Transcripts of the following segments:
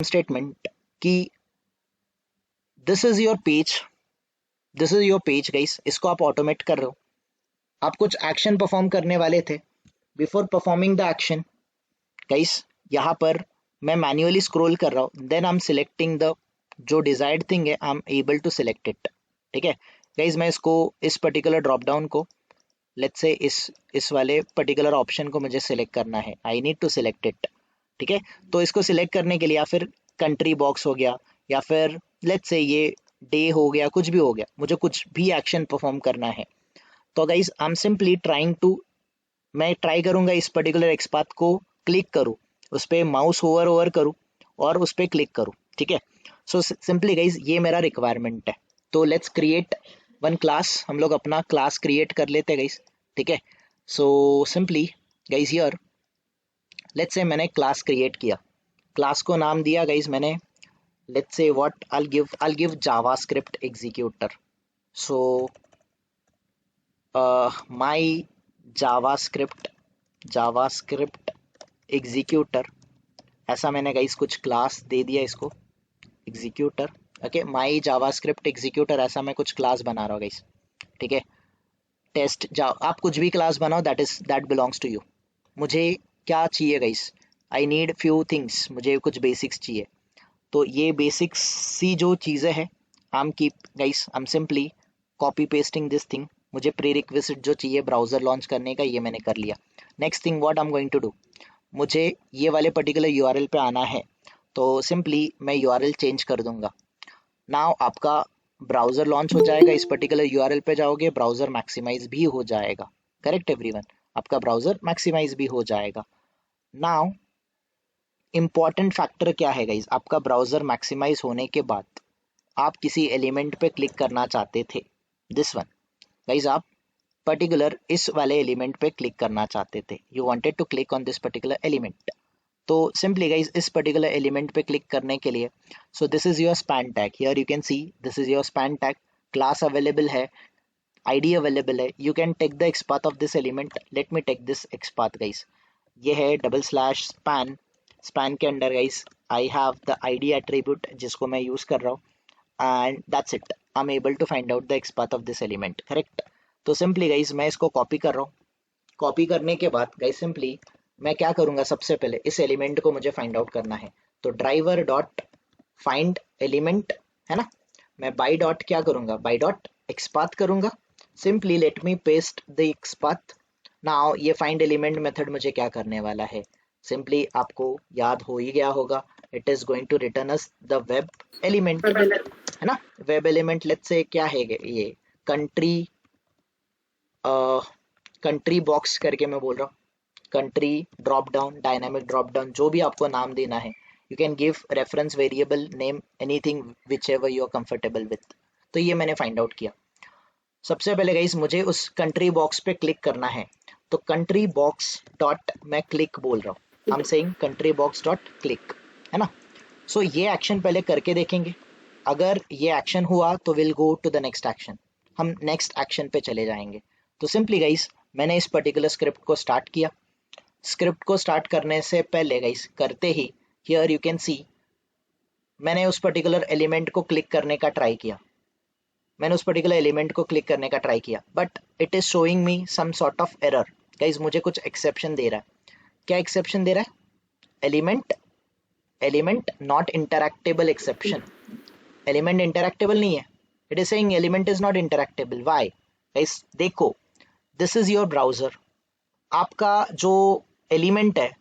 Statement कि this is your page guys, इसको आप ऑटोमेट कर रहे हो। आप कुछ एक्शन परफॉर्म करने वाले थे। Before performing the action guys, यहाँ पर मैं मैन्युअली स्क्रॉल कर रहा हूँ, then I am selecting the जो डिजायर्ड थिंग है, I am able to select it. ठीक है गाइस, मैं इसको इस पर्टिकुलर ड्रॉप डाउन को लेट्स से इस वाले पर्टिकुलर ऑप्शन को मुझे सिलेक्ट करना है, I need to select it. ठीक है, तो इसको सिलेक्ट करने के लिए या फिर कंट्री बॉक्स हो गया, या फिर लेट्स से ये डे हो गया, कुछ भी हो गया, मुझे कुछ भी एक्शन परफॉर्म करना है। तो guys I am simply trying to, मैं ट्राई करूंगा इस पर्टिकुलर एक्सपाथ को क्लिक करूं, उस पर माउस ओवर ओवर करूं और उस पर क्लिक करूं। ठीक है, सो सिंपली गाइज ये मेरा रिक्वायरमेंट है। तो लेट्स क्रिएट वन क्लास, हम लोग अपना क्लास क्रिएट कर लेते हैं गाइज। ठीक है, so simply guys here let's say मैंने क्लास क्रिएट किया, क्लास को नाम दिया गाइज मैंने, let's say what I'll give JavaScript executor. So my JavaScript executor, ऐसा मैंने गाइस कुछ क्लास दे दिया इसको executor. Okay, my JavaScript executor, ऐसा मैं कुछ क्लास बना रहा हूँ गाइस। ठीक है, टेस्ट जा, आप कुछ भी क्लास बनाओ, दैट बिलोंग्स टू यू। मुझे क्या चाहिए guys, I need few things, मुझे कुछ बेसिक्स चाहिए। तो ये बेसिक्स सी जो चीज़ें हैं, आई am simply copy pasting this thing. मुझे प्री रिक्विजिट जो चाहिए ब्राउजर लॉन्च करने का, ये मैंने कर लिया। Next thing what I am going to do, मुझे ये वाले पर्टिकुलर यूआरएल पे आना है, तो सिंपली मैं यूआरएल चेंज कर दूंगा। नाउ आपका ब्राउजर लॉन्च हो जाएगा, इस पर्टिकुलर यूआरएल पे जाओगे, ब्राउजर मैक्सिमाइज भी हो जाएगा। करेक्ट एवरीवन, आपका ब्राउजर मैक्सिमाइज भी हो जाएगा। नाउ इंपॉर्टेंट फैक्टर क्या है गाइज, आपका ब्राउजर मैक्सिमाइज होने के बाद आप किसी एलिमेंट पे क्लिक करना चाहते थे, दिस वन गाइज, आप पर्टिकुलर इस वाले एलिमेंट पे क्लिक करना चाहते थे, you wanted to click on this particular element. तो सिंपली गाइज इस पर्टिकुलर एलिमेंट पे क्लिक करने के लिए, so this is your span tag, here you can see this is your span tag, class available है, आईडी अवेलेबल है, you can take the XPath of this element. Let me take this XPath guys, ये है double slash span, span के under guys I have the ID attribute जिसको मैं use कर रहा हूँ, and that's it, I am able to find out the XPath of this element. Correct, तो simply guys मैं इसको कॉपी कर रहा हूँ। कॉपी करने के बाद गाइज सिंपली मैं क्या करूंगा, सबसे पहले इस एलिमेंट को मुझे फाइंड आउट करना है, तो ड्राइवर डॉट फाइंड एलिमेंट है ना, मैं बाई डॉट क्या करूंगा, बाई डॉट एक्सपाथ करूंगा। Simply let me paste the XPath. Now ये फाइंड एलिमेंट मेथड मुझे क्या करने वाला है, सिंपली आपको याद हो ही गया होगा, it is going to return us the web element, है ना। वेब एलिमेंट लेट्स से क्या है ये, कंट्री कंट्री बॉक्स करके मैं बोल रहा हूँ, country drop down, dynamic drop down, जो भी आपको नाम देना है, you can give reference variable name anything whichever you are comfortable with. तो ये मैंने फाइंड आउट किया। सबसे पहले गाइस मुझे उस कंट्री बॉक्स पे क्लिक करना है, तो कंट्री बॉक्स डॉट मैं क्लिक बोल रहा हूँ, आई am saying country box dot click, है ना। सो ये एक्शन पहले करके देखेंगे, अगर ये एक्शन हुआ तो will go to the next action, हम नेक्स्ट एक्शन पे चले जाएंगे। तो सिंपली गाइस मैंने इस पर्टिकुलर स्क्रिप्ट को स्टार्ट किया। स्क्रिप्ट को स्टार्ट करने से पहले गाइस करते ही हियर यू कैन सी मैंने उस पर्टिकुलर एलिमेंट को क्लिक करने का ट्राई किया, मैंने उस पर्टिकुलर एलिमेंट को क्लिक करने का ट्राई किया, but it is showing me some sort of error guys, मुझे कुछ एक्सेप्शन दे रहा है। क्या एक्सेप्शन दे रहा है, element not interactable exception, element interactable नहीं है, it is saying element is not interactable. Why guys, देखो दिस इज योर ब्राउजर, आपका जो एलिमेंट है,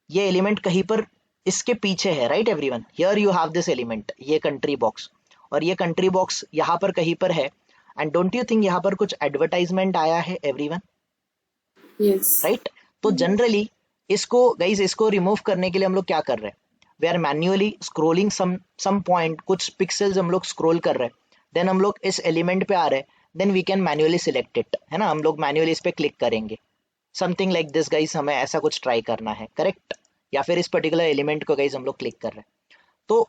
ये एलिमेंट कहीं पर इसके पीछे है, right everyone, here you have this element, ये कंट्री बॉक्स, और ये कंट्री बॉक्स यहाँ पर कहीं पर है, एंड डोंट यू थिंक यहाँ पर कुछ एडवर्टाइजमेंट आया है एवरीवन, राइट। तो जनरली इसको गाइज इसको रिमूव करने के लिए हम लोग क्या कर रहे हैं, we are manually scrolling some point, कुछ पिक्सल्स हम लोग स्क्रोल कर रहे हैं, देन हम लोग इस एलिमेंट पे आ रहे हैं, then we can manually select it, है ना, हम लोग मैन्युअली इस पे क्लिक करेंगे, समथिंग लाइक दिस गाइज, हमें ऐसा कुछ ट्राई करना है, करेक्ट, या फिर इस पर्टिकुलर एलिमेंट को गाइज हम लोग क्लिक कर रहे हैं। तो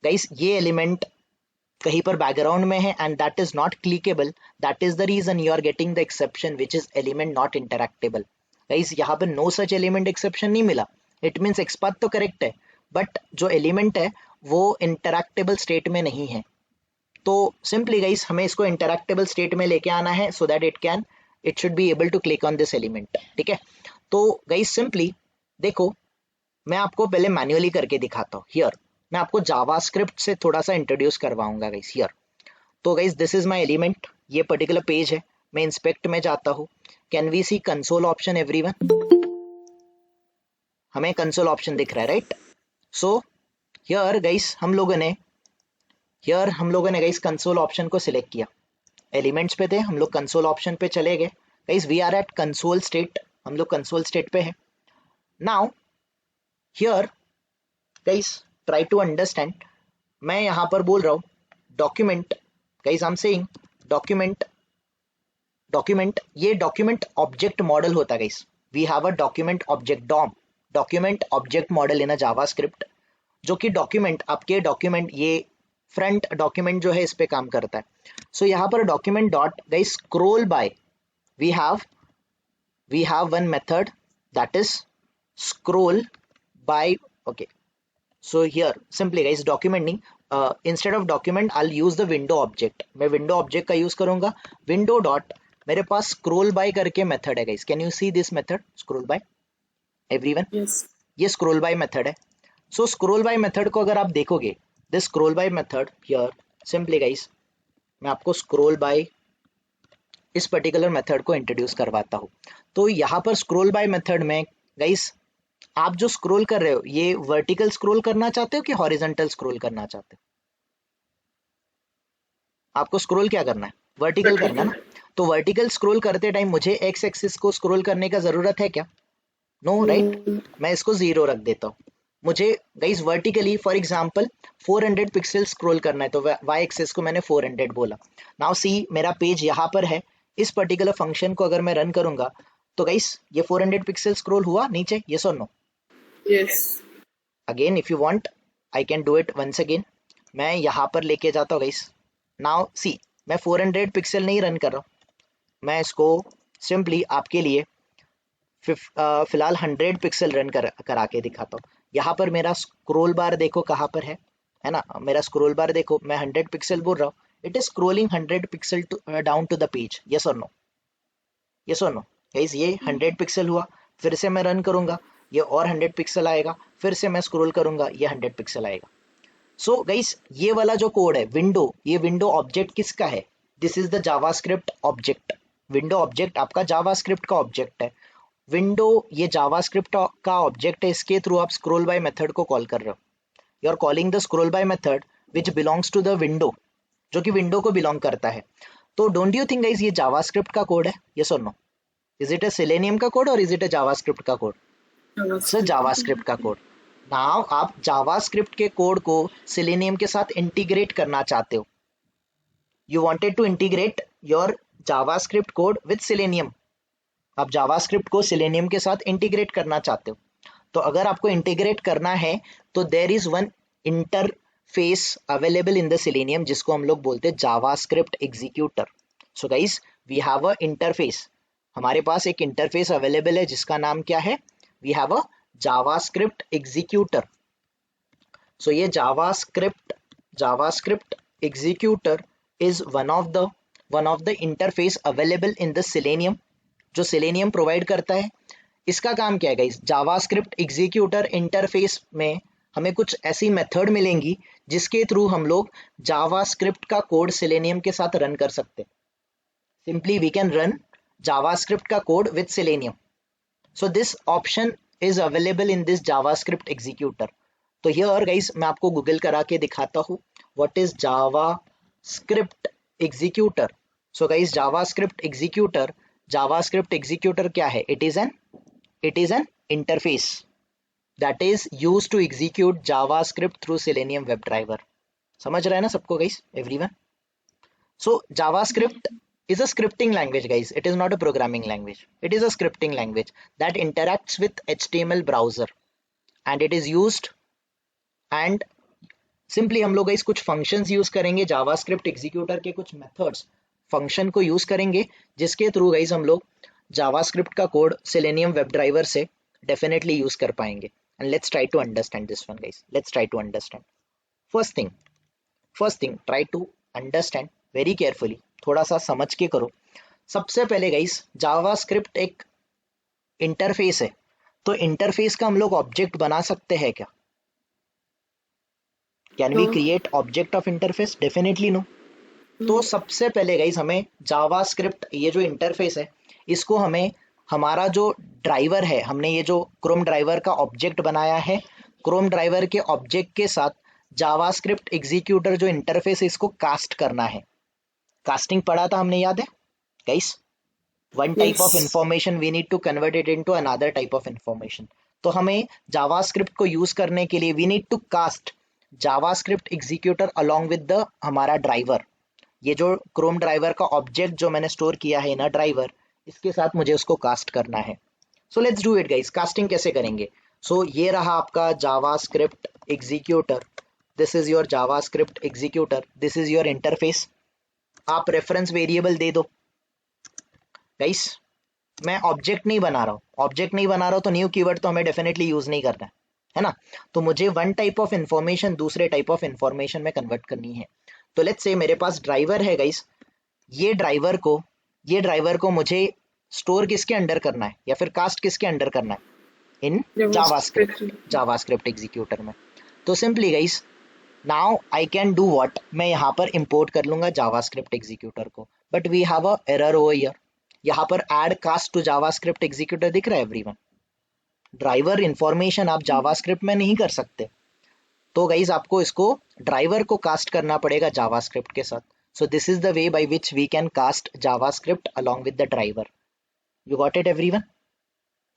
गाइज ये एलिमेंट कहीं पर बैकग्राउंड में है and that is not clickable, that is the reason you are getting the exception which is element not interactable. Guys यहाँ पर नो सच एलिमेंट एक्सेप्शन नहीं मिला, इट मीन्स एक्सपाथ तो करेक्ट है, बट जो एलिमेंट है वो इंटरैक्टेबल स्टेट में नहीं है। तो सिंपली गाइस हमें इसको इंटरैक्टेबल स्टेट में लेके आना है so that it should be able to click on this element. ठीक है, तो गाइस सिंपली देखो, मैं आपको पहले मैन्युअली करके दिखाता हूँ। हियर मैं आपको जावास्क्रिप्ट से थोड़ा सा इंट्रोड्यूस करवाऊंगा गाइस। हियर तो guys this is my element, ये पर्टिकुलर पेज है। मैं इंस्पेक्ट में जाता हूँ। Can we see console option everyone? हमें कंसोल ऑप्शन दिख रहा है, राइट? सो हियर गाइस हम लोगों ने गाइस कंसोल ऑप्शन को सिलेक्ट किया। एलिमेंट्स पे थे, हम लोग कंसोल ऑप्शन पे चले गए। Guys we are at console state, हम लोग कंसोल स्टेट पे है। Now here guys try to understand, मैं यहाँ पर बोल रहा हूँ document. Guys I am saying document, ये डॉक्यूमेंट ऑब्जेक्ट मॉडल होता है guys. We have a document object DOM, document object model in a JavaScript, जो कि डॉक्यूमेंट आपके डॉक्यूमेंट ये फ्रंट डॉक्यूमेंट जो है इस पे काम करता है। सो यहाँ पर document dot guys scroll by, we have one method that is scroll by, okay, so here simply guys document नहीं, instead of document I'll use the window object, मैं window object का यूज करूंगा। window dot मेरे पास scroll by करके method है guys. Can you see this method scroll by everyone? Yes. ये scroll by method है। सो scroll by method को अगर आप देखोगे, this scroll by method here simply guys मैं आपको scroll by इस पर्टिकुलर मेथड को इंट्रोड्यूस करवाता हूँ। तो यहाँ पर scroll by मेथड में गाइस आप जो स्क्रॉल कर रहे हो ये वर्टिकल स्क्रॉल करना चाहते हो कि हॉरिजॉन्टल स्क्रॉल करना चाहते हो? आपको स्क्रॉल क्या करना है? वर्टिकल करना ना। तो वर्टिकल स्क्रॉल करते टाइम मुझे एक्स एक्सिस को स्क्रॉल करने का जरूरत है क्या? No, right? मैं इसको 0 रख देता हूँ। मुझे guys vertically for example 400 pixel scroll करना है, तो वाई एक्सिस को मैंने 400 बोला। नाउ सी मेरा पेज यहाँ पर है। इस पर्टिकुलर फंक्शन को अगर मैं रन करूंगा तो गाइस ये 400 पिक्सल स्क्रॉल हुआ नीचे, यस और no? Yes. Again if you want I can do it once again. मैं यहाँ पर लेके जाता हूँ गाइस। नाउ सी मैं 400 पिक्सल नहीं रन कर रहा हूँ, मैं इसको सिंपली आपके लिए फिलहाल 100 पिक्सल रन करा के दिखाता हूँ। यहाँ पर मेरा स्क्रोल बार देखो कहाँ पर है ना? मेरा स्क्रोल बार देखो, मैं 100 पिक्सल बोल रहा हूँ, it is scrolling 100 pixel down to the page, yes और नो? यस और नो गाइस? ये 100 पिक्सल हुआ। फिर से मैं रन करूंगा, ये और 100 पिक्सल आएगा। फिर से मैं स्क्रॉल करूंगा, ये 100 पिक्सल आएगा। सो गाइस ये वाला जो कोड है विंडो, ये विंडो ऑब्जेक्ट किसका है? This is the JavaScript object. Window object आपका जावास्क्रिप्ट का ऑब्जेक्ट है। विंडो ये जावास्क्रिप्ट का ऑब्जेक्ट है, इसके थ्रू आप स्क्रॉल बाय मेथड को कॉल कर रहे हो। You are calling the scroll by method which belongs to the window, जो कि विंडो को बिलोंग करता है। तो डोंट यू थिंक गाइस ये जावास्क्रिप्ट का कोड है, यस और no? Is it a Selenium का कोड और इज इट अ जावास्क्रिप्ट का कोड? इट्स अ जावास्क्रिप्ट का कोड। नाउ आप जावास्क्रिप्ट के कोड को सेलेनियम के साथ इंटीग्रेट करना चाहते हो। You wanted to integrate your JavaScript code with Selenium. आप जावास्क्रिप्ट को सेलेनियम के साथ इंटीग्रेट करना चाहते हो। तो अगर आपको इंटीग्रेट करना है तो there is one interface available in the Selenium, जिसको हम लोग बोलते हैं JavaScript executor. So guys we have a interface, हमारे पास एक इंटरफेस अवेलेबल है जिसका नाम क्या है? We have a JavaScript executor. So ये JavaScript executor is one of the interface available in the Selenium, जो सेलेनियम प्रोवाइड करता है। इसका काम क्या है गाइस? जावास्क्रिप्ट एग्जीक्यूटर इंटरफेस में हमें कुछ ऐसी मेथड मिलेंगी जिसके थ्रू हम लोग जावास्क्रिप्ट का कोड सेलेनियम के साथ रन कर सकते हैं। Simply we can run JavaScript का code with Selenium. So this option is available in this JavaScript executor. तो हियर गाइस मैं आपको गूगल करा के दिखाता हूँ what is JavaScript executor. So guys JavaScript executor क्या है? It is an interface that is used to execute JavaScript through Selenium WebDriver. समझ रहा है ना सबको guys, everyone? So JavaScript is a scripting language guys. It is not a programming language. It is a scripting language that interacts with HTML browser and it is used and simply हम लोग guys कुछ functions use करेंगे, JavaScript executor के कुछ methods function को use करेंगे जिसके through guys हम लोग JavaScript का कोड Selenium WebDriver से डेफिनेटली यूज कर पाएंगे। and let's try to understand this one, guys. Let's try to understand. First thing try to understand very carefully, थोड़ा सा समझ के करो. सबसे पहले गाइस जावास्क्रिप्ट एक इंटरफेस है, तो इंटरफेस का हम लोग ऑब्जेक्ट बना सकते हैं क्या? Can we No. Create object of interface? Definitely no. तो No. सबसे पहले गाइस हमें जावास्क्रिप्ट ये जो इंटरफेस है इसको हमें हमारा जो ड्राइवर है, हमने ये जो क्रोम ड्राइवर का ऑब्जेक्ट बनाया है, क्रोम ड्राइवर के ऑब्जेक्ट के साथ जावास्क्रिप्ट एग्जीक्यूटर जो इंटरफेस है इसको कास्ट करना है. कास्टिंग पढ़ा था हमने, याद है guys? One type of Yes. Information we need to convert it into another type of information. तो हमें जावास्क्रिप्ट को यूज करने के लिए we need to cast JavaScript executor along with the हमारा ड्राइवर. ये जो क्रोम ड्राइवर का ऑब्जेक्ट जो मैंने स्टोर किया है ना ड्राइवर, इसके साथ मुझे उसको कास्ट करना है. So let's do it guys. Casting कैसे करेंगे? सो ये रहा आपका JavaScript executor. This is your JavaScript executor, this is your interface. आप रेफरेंस वेरिएबल दे दो गाइस. मैं ऑब्जेक्ट नहीं बना रहा हूँ, ऑब्जेक्ट नहीं बना रहा हूँ तो न्यू कीवर्ड तो हमें डेफिनेटली यूज नहीं करना है ना. तो मुझे वन टाइप ऑफ इंफॉर्मेशन दूसरे टाइप ऑफ इंफॉर्मेशन में कन्वर्ट करनी है. तो लेट्स से मेरे पास ड्राइवर है गाइस. ये ड्राइवर को मुझे स्टोर किसके अंडर करना है या फिर कास्ट किसके अंडर करना है? इन जावास्क्रिप्ट एग्जीक्यूटर में. तो simply guys now I can do what, मैं यहाँ पर इंपोर्ट कर लूंगा जावास्क्रिप्ट एग्जीक्यूटर को. But we have a error over here. यहाँ पर add cast to JavaScript executor दिख रहा है एवरीवन? ड्राइवर इंफॉर्मेशन आप जावास्क्रिप्ट में नहीं कर सकते, तो गाइज आपको इसको ड्राइवर को कास्ट करना पड़ेगा जावास्क्रिप्ट के साथ. So this is the way by which we can cast JavaScript along with the driver. You got it everyone?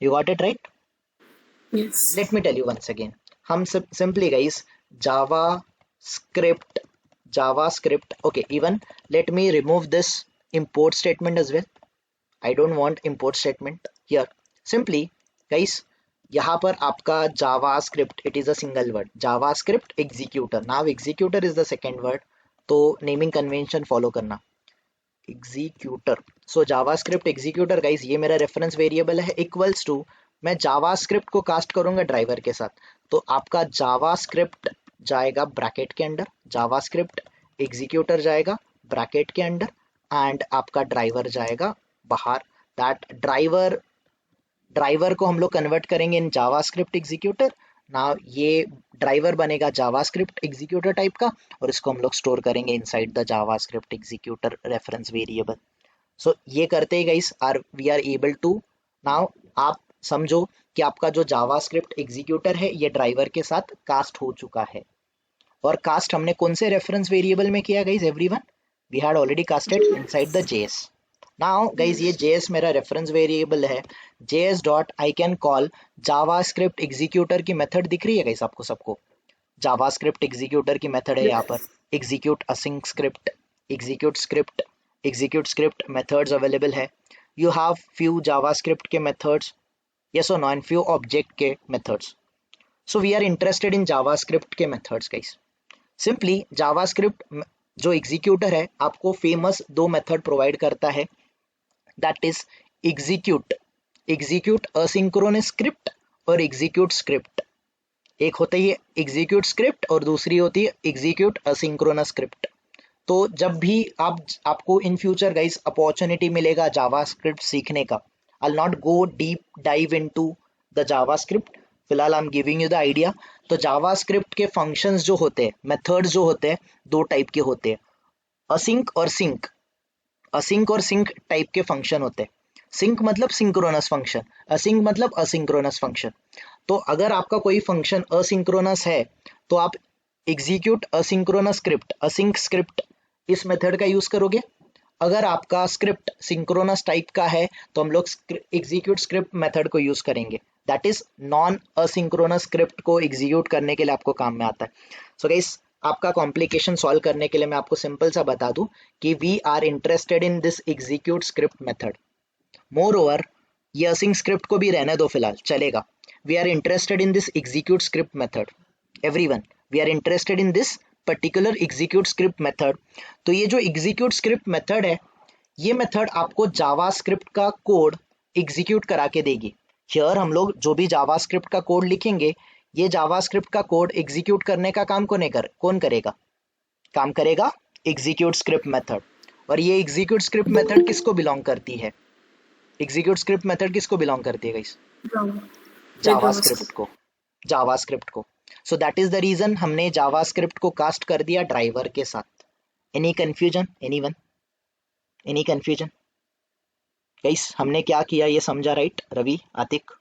You got it right? Yes. Let me tell you once again. हम simply guys JavaScript okay, even let me remove this import statement as well. I don't want import statement here. Simply guys यहाँ पर आपका JavaScript, it is a single word, JavaScript executor. Now executor is the second word, तो naming convention follow करना. Executor. सो JavaScript executor guys, ये मेरा reference variable है. Equals to मैं JavaScript को कास्ट करूंगा ड्राइवर के साथ, तो आपका जावास्क्रिप्ट जाएगा ब्रैकेट के अंदर, जावास्क्रिप्ट एग्जीक्यूटर जाएगा ब्रैकेट के अंदर, एंड आपका ड्राइवर जाएगा बाहर. दैट ड्राइवर को हम लोग कन्वर्ट करेंगे इन जावास्क्रिप्ट एग्जीक्यूटर. ना ये ड्राइवर बनेगा जावास्क्रिप्ट एग्जीक्यूटर टाइप का, और इसको हम लोग स्टोर करेंगे inside the JavaScript executor reference variable. So ये करते ही guys we are able to. Now आप समझो कि आपका जो जावास्क्रिप्ट एग्जीक्यूटर है ये ड्राइवर के साथ कास्ट हो चुका है. और कास्ट हमने कौन से रेफरेंस वेरिएबल में किया guys everyone? We had already casted inside the JS. Now guys ये जेएस मेरा रेफरेंस वेरिएबल है. JS dot I can call JavaScript executor की मेथड दिख रही है गाइस आपको सबको? जावास्क्रिप्ट एग्जीक्यूटर की मेथड है यहाँ पर execute async script, execute script methods available है. यू हैव फ्यू जावास्क्रिप्ट के मेथड्स, यस और नो, एंड फ्यू ऑब्जेक्ट के methods. So we are interested in JavaScript के मेथड्स गाइस. सिंपली जावास्क्रिप्ट जो एग्जीक्यूटर है आपको फेमस दो मेथड प्रोवाइड करता है, that is execute asynchronous script और एग्जीक्यूट स्क्रिप्ट. एक होता है ये एग्जीक्यूट स्क्रिप्ट और दूसरी होती है एग्जीक्यूट असिंक्रोनस स्क्रिप्ट. तो जब भी आपको इन फ्यूचर गाइस अपॉर्चुनिटी मिलेगा जावास्क्रिप्ट सीखने का, I will not go deep dive into the JavaScript, फिलहाल I am giving you the idea. तो जावास्क्रिप्ट के फंक्शंस जो होते हैं, मेथड्स जो होते हैं, दो टाइप के होते हैं, असिंक और सिंक. असिंक और सिंक टाइप के फंक्शन होते हैं. सिंक मतलब सिंक्रोनस फंक्शन, असिंक मतलब असिंक्रोनस फंक्शन. तो अगर आपका कोई फंक्शन असिंक्रोनस है तो आप execute asynchronous script, async script, इस मेथड का यूज करोगे. अगर आपका स्क्रिप्ट सिंक्रोनस टाइप का है तो हम लोग एग्जीक्यूट स्क्रिप्ट मेथड को यूज करेंगे. That is non asynchronous script को एग्जीक्यूट करने के लिए आपको काम में आता है. सो गाइस आपका कॉम्प्लिकेशन सॉल्व करने के लिए मैं आपको सिंपल सा बता दूं कि we are interested in this execute script method. Moreover ये असिंक स्क्रिप्ट को भी रहने दो फिलहाल, चलेगा. We are interested in this execute script method. Everyone, we are interested in this particular execute script method. तो ये जो एग्जीक्यूट स्क्रिप्ट मेथड है, ये मेथड आपको जावास्क्रिप्ट का कोड एग्जीक्यूट करा के देगी. हियर हम लोग जो भी जावास्क्रिप्ट का कोड लिखेंगे ये जावास्क्रिप्ट का कोड एग्जीक्यूट करने का काम कौन करेगा? काम करेगा एग्जीक्यूट स्क्रिप्ट मेथड। और ये एग्जीक्यूट स्क्रिप्ट मेथड किसको बिलोंग करती है? एग्जीक्यूट स्क्रिप्ट मेथड किसको बिलोंग करती है गाइस? जावास्क्रिप्ट को, जावास्क्रिप्ट को। So that is the reason हमने जावास्क्रिप्ट को कास्ट कर दिया ड्राइवर के साथ। Any confusion? Anyone? Any confusion? Guys हमने क्या किया ये समझा राइट? रवि, आतिक,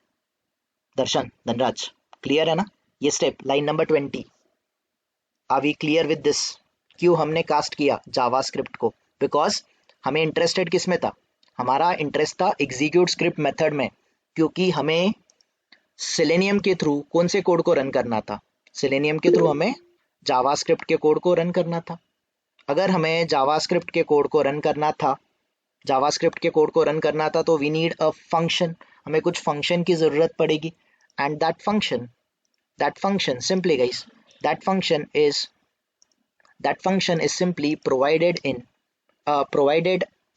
दर्शन, धनराज, क्लियर है ना? ये step line number 20, are we clear with this? क्यों हमने कास्ट किया जावास्क्रिप्ट को? बिकॉज हमें इंटरेस्टेड किस में था? हमारा इंटरेस्ट था एग्जीक्यूट स्क्रिप्ट मेथड में, क्योंकि हमें सेलेनियम के थ्रू कौन से कोड को रन करना था? सेलेनियम के थ्रू हमें जावास्क्रिप्ट के कोड को रन करना था। अगर हमें जावास्क्रिप्ट के कोड को रन करना था, जावास्क्रिप्ट के कोड को रन करना था तो वी नीड अ फंक्शन, हमें कुछ फंक्शन की जरूरत पड़ेगी। And that function simply guys, that function is simply provided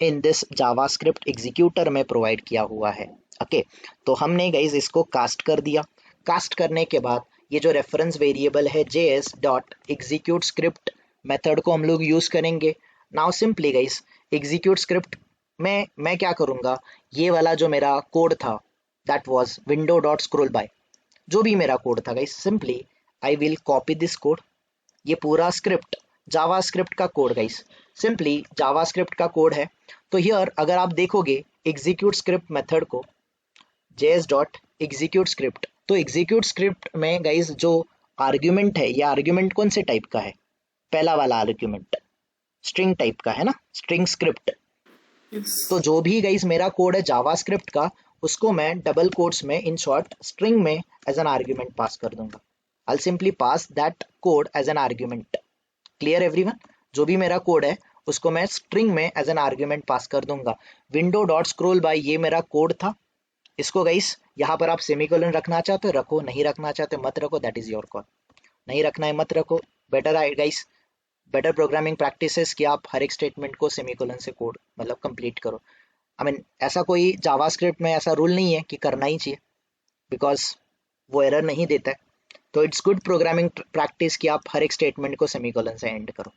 in this JavaScript executor में प्रोवाइड किया हुआ है। ओके तो हमने गाइस इसको कास्ट कर दिया। कास्ट करने के बाद ये जो रेफरेंस वेरिएबल है js.execute-script मेथड को हम लोग यूज करेंगे। Now simply guys execute script में मैं क्या करूंगा, ये वाला जो मेरा कोड था दैट वाज window.scrollby, जो भी मेरा कोड था guys, simply I will copy this code. ये पूरा स्क्रिप्ट जावास्क्रिप्ट का कोड गाइस, सिंपली जावास्क्रिप्ट का कोड है। तो हियर अगर आप देखोगे एग्जीक्यूट स्क्रिप्ट मेथड को js.execute-script, तो एग्जीक्यूट स्क्रिप्ट में गाइस जो आर्ग्यूमेंट है, ये आर्ग्यूमेंट कौन से टाइप का है? पहला वाला आर्ग्यूमेंट स्ट्रिंग टाइप का है ना, स्ट्रिंग स्क्रिप्ट। तो जो भी गाइस मेरा कोड है जावास्क्रिप्ट का, उसको मैं डबल कोट्स में इन शॉर्ट स्ट्रिंग में एज एन आर्ग्यूमेंट पास कर दूंगा। I simply pass that code as an argument. Clear everyone? जो भी मेरा कोड है उसको मैं स्ट्रिंग में एज एन आर्ग्यूमेंट पास कर दूंगा। window.scrollby ये मेरा कोड था। इसको गाइस यहाँ पर आप सेमीकोलन रखना चाहते हो रखो, नहीं रखना चाहते मत रखो, दैट इज योर कॉल। नहीं रखना है मत रखो। Better I guys, better programming practices कि आप हर एक स्टेटमेंट को सेमीकोलन से कोड मतलब कंप्लीट करो। आई मीन ऐसा कोई जावास्क्रिप्ट में ऐसा रूल नहीं है कि करना ही चाहिए, बिकॉज वो एरर नहीं देता है। तो इट्स गुड प्रोग्रामिंग प्रैक्टिस कि आप हर एक स्टेटमेंट को सेमीकोलन से एंड करो।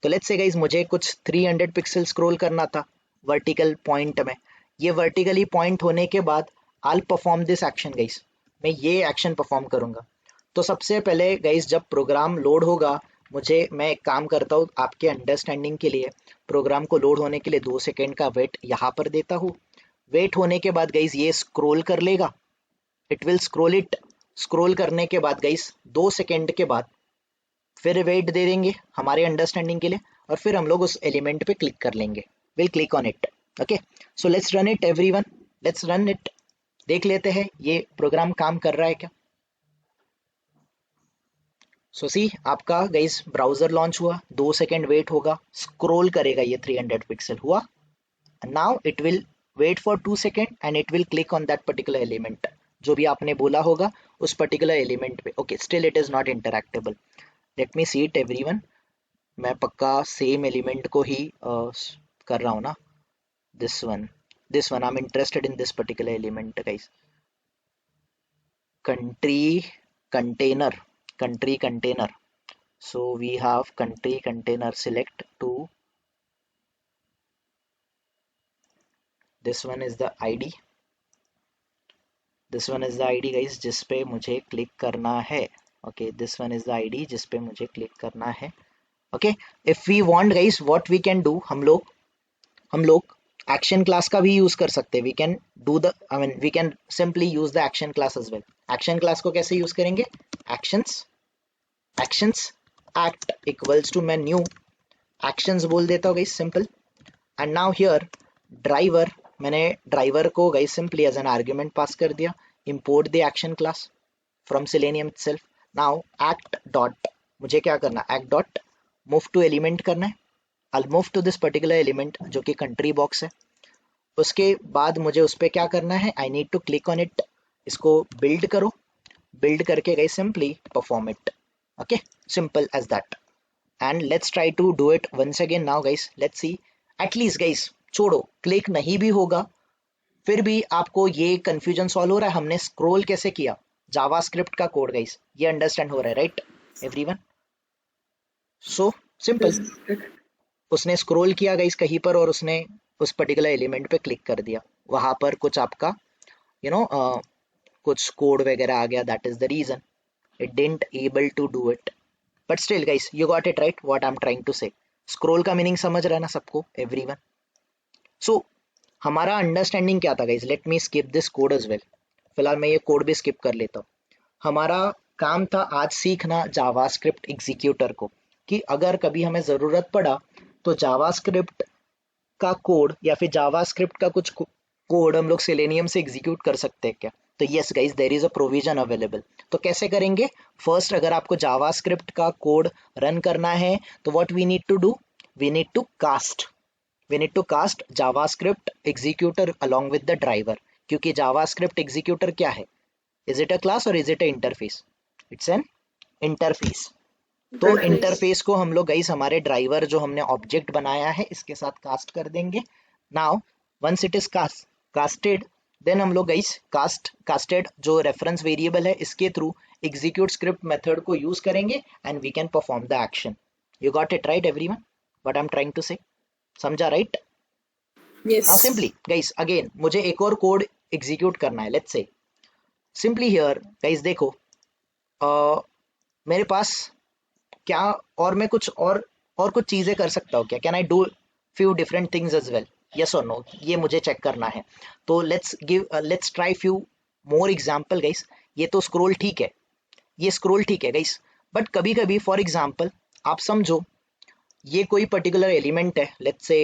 तो लेट्स से गाइस मुझे कुछ 300 पिक्सल स्क्रॉल करना था वर्टिकल पॉइंट में। ये वर्टिकली पॉइंट होने के बाद I'll perform this action guys, मैं ये एक्शन परफॉर्म करूंगा। तो सबसे पहले गाइस जब प्रोग्राम लोड होगा, मैं एक काम करता हूँ आपके अंडरस्टैंडिंग के लिए, प्रोग्राम को लोड होने के लिए 2 सेकेंड का वेट यहाँ पर देता हूँ। वेट होने के बाद गाइस ये स्क्रॉल कर लेगा, इट विल स्क्रॉल करने के बाद गाइस 2 सेकेंड के बाद फिर वेट दे देंगे हमारे अंडरस्टैंडिंग के लिए, और फिर हम लोग उस एलिमेंट पे क्लिक कर लेंगे। Will click on it. Okay so let's run it everyone, let's run it. देख लेते हैं ये प्रोग्राम काम कर रहा है क्या। सो सी आपका गाइस ब्राउजर लॉन्च हुआ, 2 सेकेंड वेट होगा, स्क्रॉल करेगा, ये 300 पिक्सल हुआ। Now it will wait for 2 second and it will click on that particular element, जो भी आपने बोला होगा उस पर्टिकुलर एलिमेंट पे। Okay still it is not interactable. Let me see it everyone, मैं पक्का सेम एलिमेंट को ही कर रहा हूँ ना। This one I am interested in this particular element guys. country container, so we have country container, select to this one is the id, this one is the id guys जिस पे मुझे click करना है। Okay this one is the id जिस पे मुझे click करना है। Okay if we want guys what we can do, हम लोग एक्शन क्लास का भी यूज कर सकते हैं। We can do the I mean we can simply use the action class as well. Action class को कैसे यूज करेंगे? एक्शंस एक्ट इक्वल्स टू मैं न्यू एक्शंस बोल देता हूँ guys, simple. And now here driver, मैंने ड्राइवर को guys simply as an argument pass कर दिया। Import the action class from selenium itself. Now act dot, मुझे क्या करना, act dot move to element करना है। I'll move to this particular element जो कि कंट्री बॉक्स है। उसके बाद मुझे उस पर क्या करना है, I need to click on it. इसको बिल्ड करो, बिल्ड करके guys simply perform it. Okay simple as that. And let's try to do it once again now guys, let's see. At least guys छोड़ो, क्लिक नहीं भी होगा फिर भी आपको ये कंफ्यूजन सॉल्व हो रहा है हमने स्क्रॉल कैसे किया जावास्क्रिप्ट का कोड गाइस, ये अंडरस्टैंड हो रहा है राइट एवरीवन? सो सिंपल, उसने स्क्रॉल किया गाइस कहीं पर और उसने उस पर्टिकुलर एलिमेंट पे क्लिक कर दिया, वहां पर कुछ आपका यू नो कुछ कोड वगैरह आ गया, that is the reason it didn't able to do it. But still guys you got it right what I am trying to say. Scroll का मीनिंग समझ रहा है ना सबको एवरीवन? सो हमारा अंडरस्टैंडिंग क्या था guys, let me skip this code as well, फिलहाल मैं ये कोड भी स्किप कर लेता हूँ। हमारा काम था आज सीखना जावास्क्रिप्ट एग्जीक्यूटर को, कि अगर कभी हमें ज़रूरत पड़ा तो जावास्क्रिप्ट का कोड या फिर जावास्क्रिप्ट का कुछ कोड हम लोग सेलेनियम से एग्जीक्यूट कर सकते हैं क्या? तो yes guys, there is a provision available. तो कैसे करेंगे? फर्स्ट, अगर आपको जावास्क्रिप्ट का कोड रन करना है तो what we need to do, we need to cast JavaScript executor along with the driver. क्योंकि जावास्क्रिप्ट एग्जीक्यूटर क्या है? इज इट अ क्लास और is it a interface? It's an interface. तो interface को हम लोग गाइस हमारे ड्राइवर जो हमने ऑब्जेक्ट बनाया है इसके साथ कास्ट कर देंगे। Now once it is casted, then हम लोग गाइस कास्टेड जो रेफरेंस वेरिएबल है इसके थ्रू एग्जीक्यूट स्क्रिप्ट मेथड को यूज करेंगे and we can perform the action. You got it right everyone what I am trying to say? समझा right? Now simply guys again मुझे एक और code execute करना है। Let's say simply here guys देखो, मेरे पास क्या और मैं कुछ और कुछ चीजें कर सकता हूँ क्या? Can I do few different things as well? Yes और नो, ये मुझे चेक करना है। तो let's try few more example guys. ये तो स्क्रॉल ठीक है, ये स्क्रॉल ठीक है गाइस, बट कभी कभी फॉर एग्जांपल आप समझो ये कोई पर्टिकुलर एलिमेंट है। लेट्स से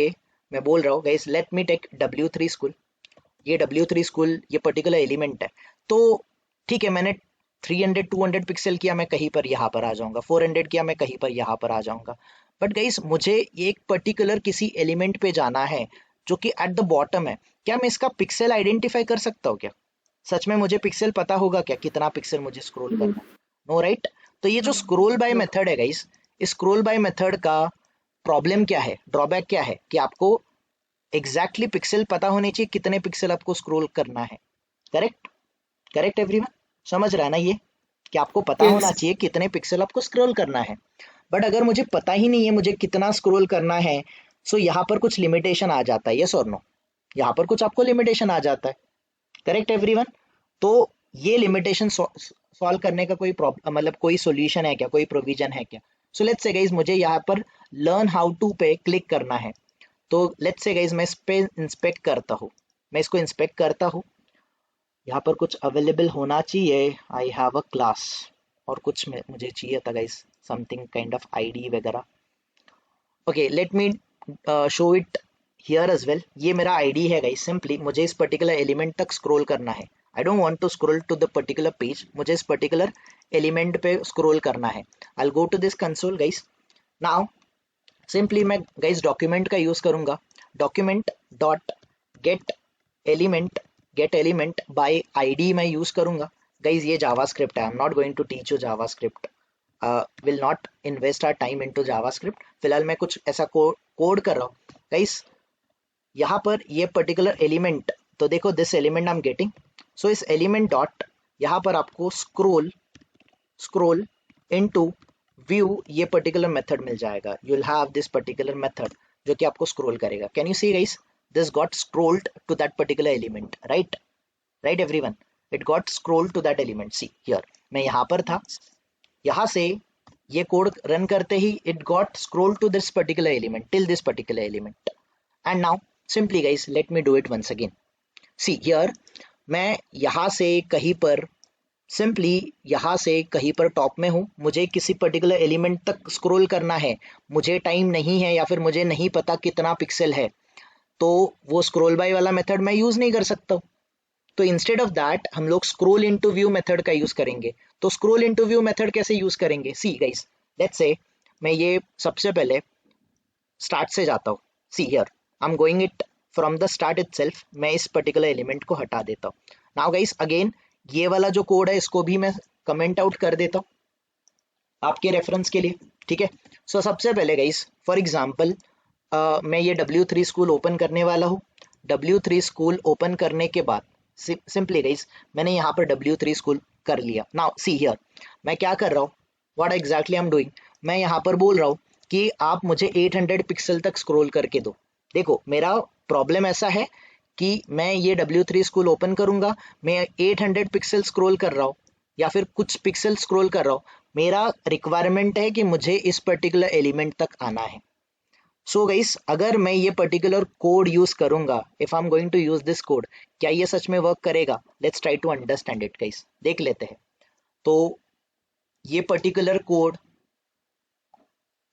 मैं बोल रहा हूँ guys, let me take W3 school. ये W3 स्कूल ये पर्टिकुलर एलिमेंट है। तो ठीक है, मैंने 300 200 पिक्सल किया, मैं कहीं पर यहाँ पर आ जाऊंगा, 400 किया, मैं कहीं पर यहाँ पर आ जाऊंगा। बट गाइस मुझे एक पर्टिकुलर किसी एलिमेंट पे जाना है जो कि एट द बॉटम है। क्या मैं इसका पिक्सल आइडेंटिफाई कर सकता हूँ क्या? सच में मुझे पिक्सल पता होगा क्या, कितना पिक्सल मुझे स्क्रॉल करना है? No right? तो ये जो स्क्रॉल बाय मेथड है गाइस, इस स्क्रॉल बाय मेथड का प्रॉब्लम क्या है, ड्रॉबैक क्या है, कि आपको एग्जैक्टली पिक्सल पता होने चाहिए कितने पिक्सल आपको स्क्रॉल करना है। करेक्ट? Correct everyone? समझ रहा है ना ये, कि आपको पता होना चाहिए कितने पिक्सल आपको स्क्रॉल करना है। बट अगर मुझे पता ही नहीं है मुझे कितना स्क्रॉल करना है, सो यहाँ पर कुछ लिमिटेशन आ जाता है। यस और नो? यहाँ पर कुछ आपको लिमिटेशन आ जाता है। Correct everyone? तो ये लिमिटेशन सॉल्व करने का कोई प्रॉब्लम, मतलब कोई सोल्यूशन है क्या, कोई प्रोविजन है क्या? सो लेट्स से गाइस मुझे यहाँ पर लर्न हाउ टू पे क्लिक करना है। तो लेट्स से गाइस मैं इस पे इंस्पेक्ट करता हूँ, मैं इसको इंस्पेक्ट करता हूँ। यहाँ पर कुछ अवेलेबल होना चाहिए, आई हैव अ क्लास, और कुछ मुझे चाहिए था guys, something kind of ID वगैरह। Okay let me show it here as well. ये मेरा आईडी है गाइस। सिंपली मुझे इस पर्टिकुलर एलिमेंट तक स्क्रॉल करना है। I don't want to scroll to the particular page, मुझे इस पर्टिकुलर एलिमेंट पे स्क्रॉल करना है। I will go to this console guys. Now simply मैं गाइस डॉक्यूमेंट का यूज करूंगा, document dot get element by ID मैं यूज करूंगा। गाइस ये जावास्क्रिप्ट है, I am not going to teach you JavaScript, will not invest our time into JavaScript. फिलहाल मैं कुछ ऐसा कोड कर रहा हूँ गाइस। यहाँ पर ये पर्टिकुलर एलिमेंट, तो देखो this element I am getting, so इस एलिमेंट डॉट यहाँ पर आपको स्क्रोल इनटू व्यू ये पर्टिकुलर मेथड मिल जाएगा। You will have this particular method जो कि आपको स्क्रॉल करेगा। Can you see guys, this got scrolled to that particular element, right everyone? It got scrolled to that element. See here, मैं यहाँ पर था, यहाँ से ये कोड रन करते ही it got scrolled to this particular element, till this particular element. And now simply guys let me do it once again. See here, मैं यहाँ से कहीं पर सिंपली यहाँ से कहीं पर टॉप में हूँ, मुझे किसी पर्टिकुलर एलिमेंट तक स्क्रॉल करना है, मुझे टाइम नहीं है या फिर मुझे नहीं पता कितना पिक्सल है, तो वो स्क्रॉल बाय वाला मेथड मैं यूज नहीं कर सकता। तो इंस्टेड ऑफ दैट हम लोग स्क्रॉल इनटू व्यू मेथड का यूज करेंगे। तो स्क्रॉल इनटू व्यू मेथड कैसे यूज करेंगे? सी गाइस लेट्स से मैं ये सबसे पहले स्टार्ट से जाता हूँ। See here I am going it from the start itself, मैं इस पर्टिकुलर एलिमेंट को हटा देता हूँ। नाउ गाइस अगेन ये वाला जो कोड है इसको भी मैं कमेंट आउट कर देता हूँ आपके रेफरेंस के लिए, ठीक है? सो सबसे पहले गाइस फॉर एग्जांपल मैं ये W3 स्कूल ओपन करने वाला हूँ। W3 स्कूल ओपन करने के बाद सिंपली गाइस मैंने यहाँ पर W3 स्कूल कर लिया। नाउ सी हियर, मैं क्या कर रहा हूँ, what exactly I am doing, मैं यहाँ पर बोल रहा हूँ कि आप मुझे 800 पिक्सल तक स्क्रॉल करके दो। देखो मेरा प्रॉब्लम ऐसा है कि मैं ये W3 स्कूल ओपन करूंगा, मैं 800 पिक्सल स्क्रॉल कर रहा हूँ या फिर कुछ पिक्सल स्क्रॉल कर रहा हूँ, मेरा रिक्वायरमेंट है कि मुझे इस पर्टिकुलर एलिमेंट तक आना है। सो गाइस, अगर मैं ये पर्टिकुलर कोड यूज करूंगा, if I am going to use this code, क्या ये सच में वर्क करेगा? Let's try to understand it guys, देख लेते हैं। तो ये पर्टिकुलर कोड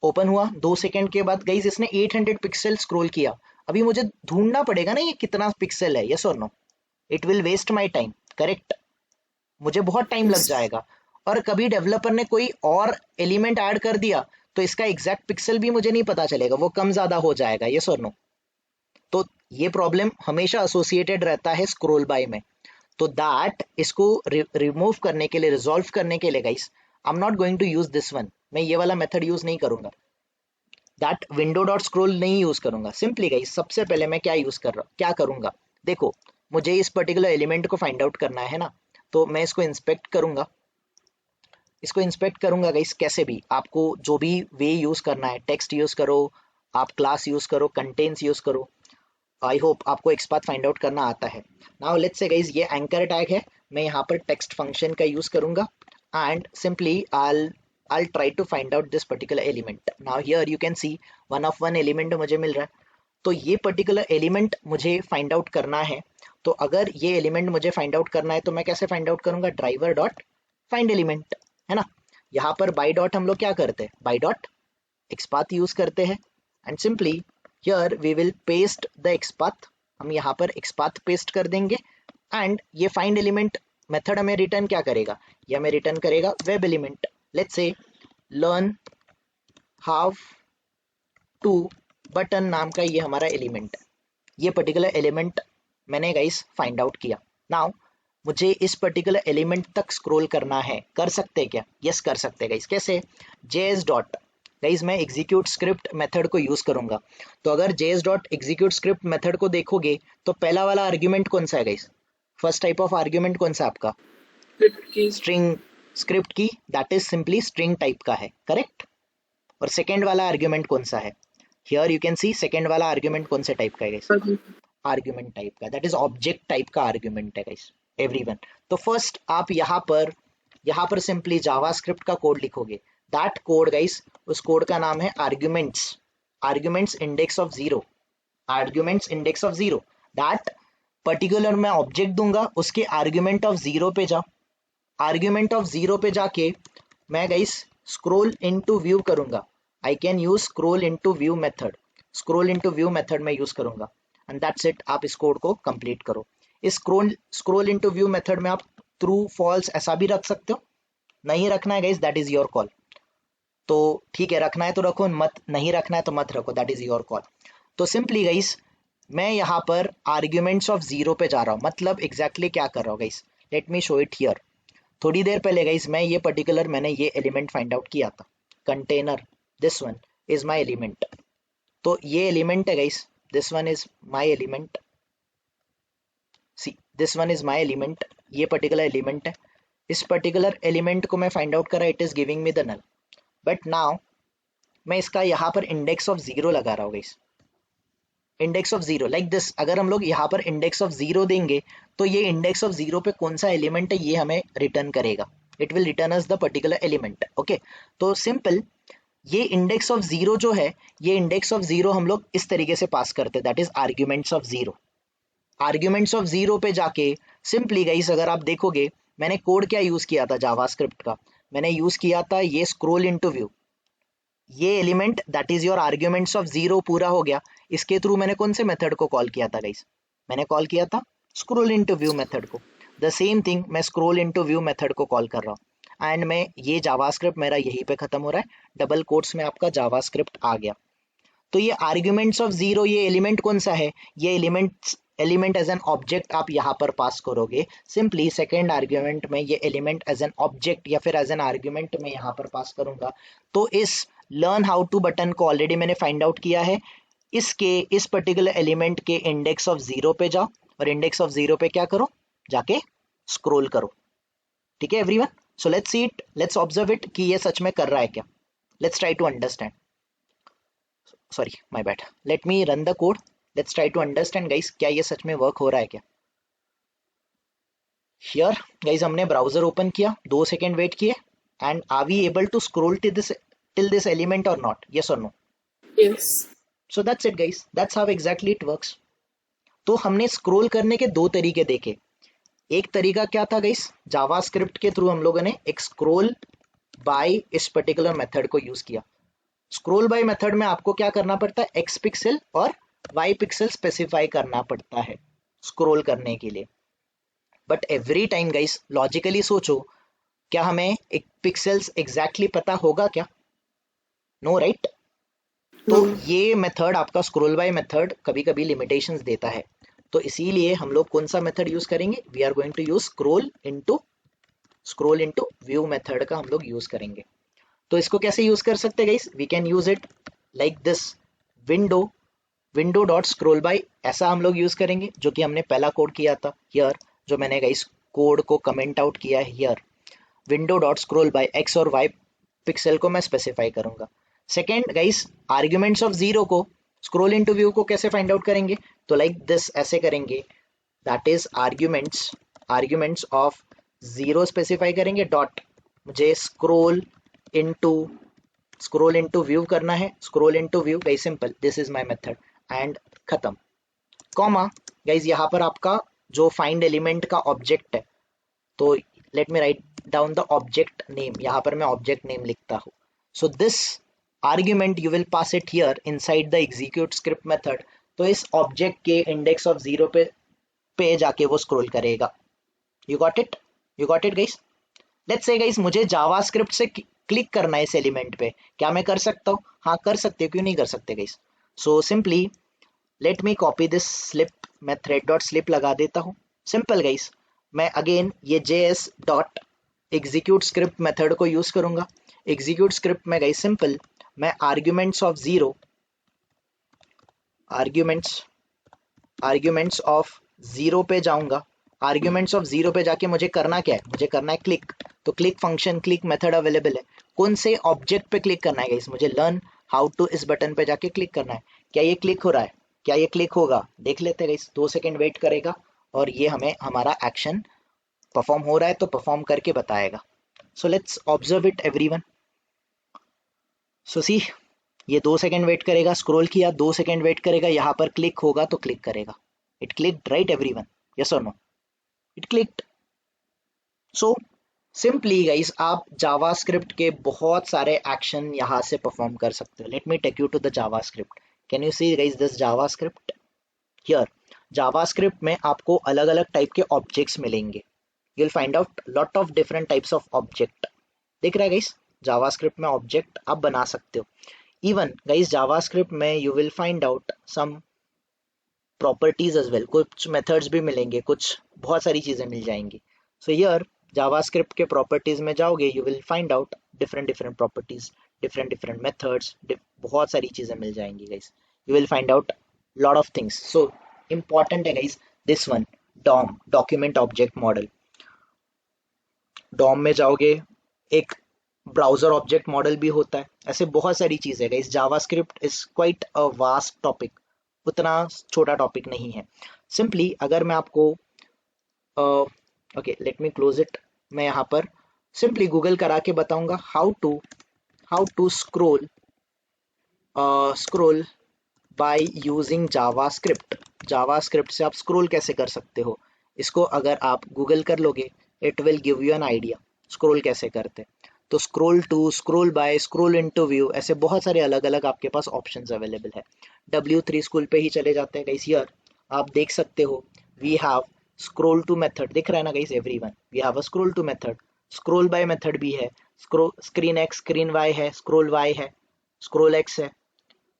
ओपन हुआ, 2 सेकंड के बाद गाइस इसने 800 पिक्सल स्क्रॉल किया। अभी मुझे ढूंढना पड़ेगा ना ये कितना पिक्सल है, यस और no? It will waste my time, correct? मुझे बहुत टाइम लग Yes. जाएगा। और कभी डेवलपर ने कोई और एलिमेंट ऐड कर दिया तो इसका एग्जैक्ट पिक्सल भी मुझे नहीं पता चलेगा, वो कम ज्यादा हो जाएगा, यस और नो? तो ये प्रॉब्लम हमेशा एसोसिएटेड रहता है स्क्रॉल बाय में। तो दैट इसको रिमूव करने के लिए, रिजॉल्व करने के लिए guys, I am not going to use this one, मैं ये वाला मेथड यूज नहीं करूंगा, दैट विंडो डॉट स्क्रॉल नहीं यूज करूंगा। सिंपली गाइस सबसे पहले मैं क्या यूज कर रहा हूँ, क्या करूंगा, देखो मुझे इस पर्टिकुलर एलिमेंट को फाइंड आउट करना है ना, तो मैं इसको इंस्पेक्ट करूंगा। इसको इंस्पेक्ट करूंगा गाइस, कैसे भी आपको जो भी वे यूज करना है, टेक्स्ट यूज करो, आप क्लास यूज करो, कंटेंट्स यूज करो, आई होप आपको एक्सपाथ फाइंड आउट करना आता है। नाउ लेट्स से गाइस ये एंकर टैग है, मैं यहाँ पर टेक्स्ट फंक्शन का यूज करूंगा and simply I'll try to find out this particular element. Now here you can see one of one element मुझे मिल रहा है। तो ये पर्टिकुलर एलिमेंट मुझे फाइंड आउट करना है। तो अगर ये एलिमेंट मुझे फाइंड आउट करना है तो मैं कैसे फाइंड आउट करूंगा, ड्राइवर डॉट फाइंड एलिमेंट, है ना? यहाँ पर बाई डॉट हम लोग क्या करते हैं, बाई डॉट एक्सपाथ यूज करते हैं and simply here we will paste the xpath, हम यहाँ पर एक्सपाथ पेस्ट कर देंगे एंड ये फाइंड एलिमेंट मेथड हमें रिटर्न क्या करेगा, ये हमें रिटर्न करेगा web element. Let's say learn how to button नाम का ये हमारा एलिमेंट है। ये पर्टिकुलर एलिमेंट मैंने गाइस फाइंड आउट किया। नाउ मुझे इस पर्टिकुलर एलिमेंट तक स्क्रॉल करना है, कर सकते हैं क्या? यस कर सकते हैं गाइस। कैसे? जेएस डॉट, गाइस मैं एग्जीक्यूट स्क्रिप्ट मेथड को यूज करूंगा। तो अगर JS dot execute script method को देखोगे तो पहला वाला आर्ग्यूमेंट कौन सा है guys? First type of argument कौन सा आपका? Script key. स्ट्रिंग, स्क्रिप्ट की, that is simply string type का है, करेक्ट? और सेकेंड वाला आर्ग्यूमेंट कौन सा है? Here you can C second वाला आर्ग्यूमेंट कौन से टाइप का है गाइस? आर्ग्यूमेंट टाइप का, दैट इज ऑब्जेक्ट टाइप का आर्ग्यूमेंट है गाइस, एवरीवन। तो फर्स्ट आप यहाँ पर सिंपली जावास्क्रिप्ट का कोड लिखोगे। दैट कोड गाइस, उस कोड का नाम है arguments, arguments index of zero, arguments index of zero. That particular मैं ऑब्जेक्ट दूंगा, उसके आर्ग्यूमेंट ऑफ जीरो पे जाओ, आर्ग्यूमेंट ऑफ जीरो पे जाके मैं गाइस स्क्रॉल इनटू व्यू करूंगा। I can use scroll into view method, scroll into view method में यूज करूंगा एंड दैट्स इट। आप इस कोड को कंप्लीट करो। इस स्क्रॉल इनटू व्यू मेथड में आप ट्रू फॉल्स ऐसा भी रख सकते हो, नहीं रखना है guys that is your call. तो ठीक है, रखना है तो रखो, मत नहीं रखना है तो मत रखो, दैट इज योर कॉल। तो सिंपली गाइस मैं यहाँ पर आर्ग्यूमेंट्स ऑफ जीरो पे जा रहा हूँ, मतलब एग्जैक्टली क्या कर रहा हूँ guys, let me show it here. थोड़ी देर पहले गाइस मैं ये पर्टिकुलर मैंने ये एलिमेंट फाइंड आउट किया था, container, this one is my element. तो ये एलिमेंट है guys, this one is my element, see this one is my element, ये पर्टिकुलर एलिमेंट है। इस पर्टिकुलर एलिमेंट को मैं फाइंड आउट करा, it is giving me the null. But now मैं इसका यहाँ पर इंडेक्स ऑफ जीरो लगा रहा हूँ guys, index of zero like this. अगर हम लोग यहाँ पर इंडेक्स ऑफ जीरो देंगे तो ये इंडेक्स ऑफ जीरो पे कौन सा एलिमेंट है ये हमें रिटर्न करेगा, it will return us the particular element. Okay, तो सिंपल ये इंडेक्स ऑफ जीरो जो है, ये इंडेक्स ऑफ जीरो हम लोग इस तरीके से पास करते हैं, that is arguments of zero. Arguments of zero पे जाके सिंपली गाइस अगर आप देखोगे मैंने कोड क्या यूज किया था जावास्क्रिप्ट का, मैंने यूज किया था ये स्क्रॉल इनटू व्यू, ये element that is your arguments of zero पूरा हो गया। इसके थ्रू मैंने कौन से मेथड को कॉल किया था गाइस, मैंने कॉल किया था स्क्रॉल इनटू व्यू मेथड को। द सेम थिंग मैं स्क्रॉल इनटू व्यू मेथड को कॉल कर रहा हूँ एंड मैं ये जावास्क्रिप्ट मेरा यहीं पे खत्म हो रहा है, डबल कोट्स में आपका जावास्क्रिप्ट आ गया। तो ये आर्ग्यूमेंट्स ऑफ जीरो, ये एलिमेंट कौन सा है, ये एलिमेंट एज एन ऑब्जेक्ट आप यहाँ पर पास करोगे। सिंपली सेकेंड आर्ग्यूमेंट में ये एलिमेंट एज एन ऑब्जेक्ट या फिर एज एन आर्ग्यूमेंट में यहाँ पर पास करूंगा। तो इस लर्न हाउ टू बटन को ऑलरेडी मैंने फाइंड आउट किया है, इसके इस पर्टिकुलर एलिमेंट के इंडेक्स ऑफ जीरो पे जाओ और इंडेक्स ऑफ जीरो पे क्या करो, जाके स्क्रॉल करो। ठीक है everyone? So let's see it, let's observe it कि ये सच में कर रहा है क्या. Let's try to understand. Sorry my bad. Let me run the code. Let's try to understand guys, क्या ये सच में वर्क हो रहा है क्या. हियर गाइस हमने ब्राउजर ओपन किया, 2 सेकेंड वेट किए, and are we able to scroll till this element or not? Yes or no? Yes. So that's it guys, that's how exactly it works. तो हमने scroll करने के दो तरीके देखे. एक तरीका क्या था गाइस, जावास्क्रिप्ट के थ्रू हम लोगों ने एक स्क्रॉल बाय इस पर्टिकुलर मेथड को यूज किया. स्क्रॉल बाय मेथड में आपको क्या करना पड़ता है, एक्स पिक्सल और वाई पिक्सल स्पेसिफाई करना पड़ता है स्क्रॉल करने के लिए. But every time guys logically सोचो, क्या हमें एक पिक्सल्स एग्जैक्टली पता होगा क्या? No right. तो No. ये मेथड आपका स्क्रॉल बाय मेथड कभी कभी लिमिटेशंस देता है. तो इसीलिए हम लोग कौन सा मेथड यूज करेंगे, we are going to use scroll into view method का हम लोग यूज करेंगे. तो इसको कैसे यूज कर सकते हैं guys, we can use it like this, window dot scroll by, ऐसा हम लोग यूज करेंगे जो कि हमने पहला कोड किया था हियर, जो मैंने गाइस कोड को कमेंट आउट किया है here. Window dot scroll by X और वाई पिक्सल को मैं स्पेसिफाई करूंगा. Second guys, arguments of zero को स्क्रॉल इनटू व्यू को कैसे फाइंड आउट करेंगे, तो लाइक दिस ऐसे करेंगे, that is arguments of zero specify करेंगे, डॉट मुझे स्क्रॉल इनटू व्यू करना है, scroll into view guys simple, this is my method and खत्म. कॉमा गाइस यहाँ पर आपका जो फाइंड एलिमेंट का ऑब्जेक्ट है, तो let me write down the object name, यहाँ पर मैं ऑब्जेक्ट नेम लिखता हूँ. So this argument you will pass it here inside the execute script method. तो इस ऑब्जेक्ट के इंडेक्स ऑफ जीरो पे जाके वो स्क्रॉल करेगा. You got it guys. Let's say guys मुझे जावास्क्रिप्ट से क्लिक करना है इस एलिमेंट पे, क्या मैं कर सकता हूँ? हाँ कर सकते हो, क्यों नहीं कर सकते guys. So simply let me copy this slip, मैं थ्रेड डॉट स्लिप लगा देता हूँ. सिंपल गाइस, मैं अगेन ये js dot execute script method को यूज करूंगा. एग्जीक्यूट स्क्रिप्ट में गाइस सिंपल मैं आर्ग्यूमेंट्स ऑफ जीरो पे जाऊंगा. आर्ग्यूमेंट्स ऑफ जीरो पे जाके मुझे करना क्या है, मुझे करना है क्लिक. तो click function, click method available है. कौन से ऑब्जेक्ट पे क्लिक करना है गाइस, मुझे लर्न हाउ टू इस बटन पे जाके क्लिक करना है. क्या ये क्लिक हो रहा है, क्या ये क्लिक होगा, देख लेते हैं गाइस. 2 सेकेंड वेट करेगा और ये हमें हमारा एक्शन परफॉर्म हो रहा है तो परफॉर्म करके बताएगा. So let's observe it everyone. So see, ये 2 सेकेंड वेट करेगा, स्क्रॉल किया, 2 सेकेंड वेट करेगा, यहाँ पर क्लिक होगा तो क्लिक करेगा. It clicked right everyone, yes और no? It clicked. So simply guys आप जावास्क्रिप्ट के बहुत सारे एक्शन यहाँ से परफॉर्म कर सकते हो. Let me take you to the JavaScript. Can you see guys this JavaScript here. JavaScript में आपको अलग अलग टाइप के ऑब्जेक्ट्स मिलेंगे. You will find out lot of different types of object. दिख रहा है गाइस, जावास्क्रिप्ट में ऑब्जेक्ट आप बना सकते हो. इवन गाइस जावास्क्रिप्ट में you will find out some properties as well, कुछ मेथड्स भी मिलेंगे, कुछ बहुत सारी चीजें मिल जाएंगी. सो हियर जावास्क्रिप्ट के प्रॉपर्टीज में जाओगे, you will find out different properties, different methods, बहुत सारी चीजें मिल जाएंगी guys. You will find out lot of things. So important है guys this one, DOM, document object model. DOM में जाओगे, एक ब्राउजर ऑब्जेक्ट मॉडल भी होता है. ऐसे बहुत सारी चीजें है guys. JavaScript is quite a vast topic, उतना छोटा टॉपिक नहीं है. सिंपली अगर मैं आपको okay let me close it, मैं यहाँ पर सिंपली गूगल करा के बताऊंगा how to scroll by using JavaScript. JavaScript से आप स्क्रोल कैसे कर सकते हो, इसको अगर आप गूगल कर लोगे it will give you an idea scroll कैसे करते. तो scroll to, scroll by, scroll into view, ऐसे बहुत सारे अलग अलग आपके पास ऑप्शंस अवेलेबल है. W3 स्कूल पे ही चले जाते हैं गाइस. हियर आप देख सकते हो we have scroll to method, दिख रहा है ना guys everyone, we have a scroll to method. Scroll by method भी है, स्क्रीन एक्स, स्क्रीन वाई है, स्क्रोल वाई है, स्क्रोल एक्स है,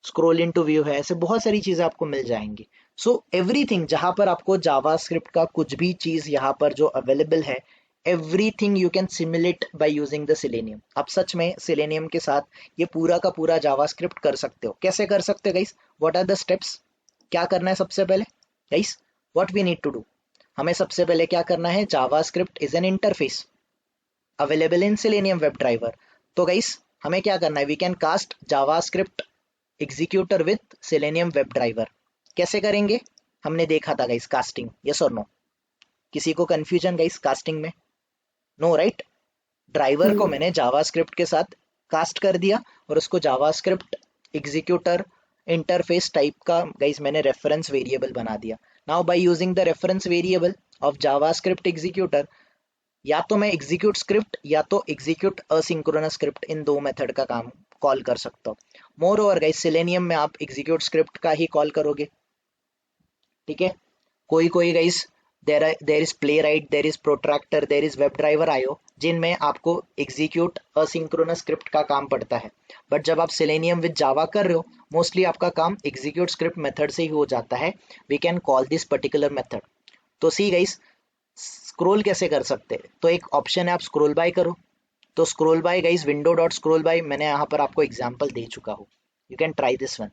स्क्रोल इनटू व्यू है. ऐसे बहुत सारी चीजें आपको मिल जाएंगी. सो एवरीथिंग जहां पर आपको जावास्क्रिप्ट का कुछ भी चीज यहाँ पर जो अवेलेबल है, everything you can simulate by using the selenium. आप सच में सेलेनियम के साथ ये पूरा का पूरा जावास्क्रिप्ट कर सकते हो. कैसे कर सकते हो guys, what are the steps, क्या करना है सबसे पहले guys, what we need to do. हमें सबसे पहले क्या करना है, JavaScript is an interface. Available in selenium web driver. तो गाइस हमें क्या करना है, we can cast JavaScript executor with selenium web driver. कैसे करेंगे, हमने देखा था गाइस कास्टिंग, यस और नो? किसी को कंफ्यूजन गाइस कास्टिंग में? No right. ड्राइवर को मैंने जावास्क्रिप्ट के साथ कास्ट कर दिया और उसको जावास्क्रिप्ट एग्जीक्यूटर इंटरफेस टाइप का गाइस मैंने रेफरेंस वेरिएबल बना दिया। Now by using the reference variable of JavaScript executor, या तो मैं एग्जीक्यूट स्क्रिप्ट या तो एग्जीक्यूट असिंक्रोनस स्क्रिप्ट, इन दो मेथड का काम कॉल कर सकता हूँ। मोर ओवर गाइस सेलेनियम में आप एग्जीक्यूट स्क्रिप्ट का ही कॉल करोगे, ठीक है। कोई कोई guys there is play right, there is protractor, there is web driver आयो, जिनमें आपको एग्जीक्यूट असिंक्रोनस स्क्रिप्ट का काम पड़ता है। बट जब आप सेलेनियम विद जावा कर रहे हो, मोस्टली आपका काम एग्जीक्यूट स्क्रिप्ट मेथड से ही हो जाता है। We can call this particular method. तो सी गाइस, स्क्रोल कैसे कर सकते हैं, तो एक ऑप्शन है आप स्क्रोल बाय करो। तो scroll by guys, window dot scroll by, मैंने यहाँ पर आपको एग्जांपल दे चुका हूँ, you can try this one.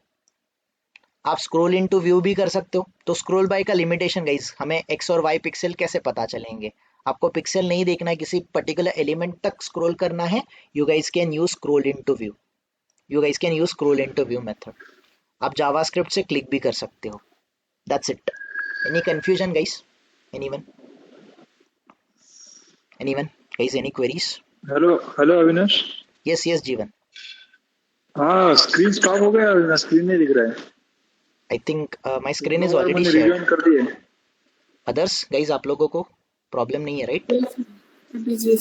आप स्क्रोल इनटू व्यू भी कर सकते हो। तो स्क्रोल बाय का लिमिटेशन गाइस, हमें एक्स और वाई पिक्सल कैसे पता चलेंगे, आपको पिक्सल नहीं देखना है, किसी पर्टिकुलर एलिमेंट तक स्क्रोल करना है, you guys can use scroll into view, you guys can use scroll into view method. आप जावास्क्रिप्ट से क्लिक भी कर सकते हो, that's it. Any confusion guys, anyone, anyone guys, any queries? Hello hello Avinash. Yes yes जीवन। हाँ, screen stop हो गया, ना स्क्रीन नहीं दिख रहा है। आई थिंक माई स्क्रीन कितनी इज बार ऑलरेडी मैंने शेयर्ड। रिज्वाइन कर दिए। अदर्स गाइज आप लोगों को प्रॉब्लम नहीं है राइट? जी जी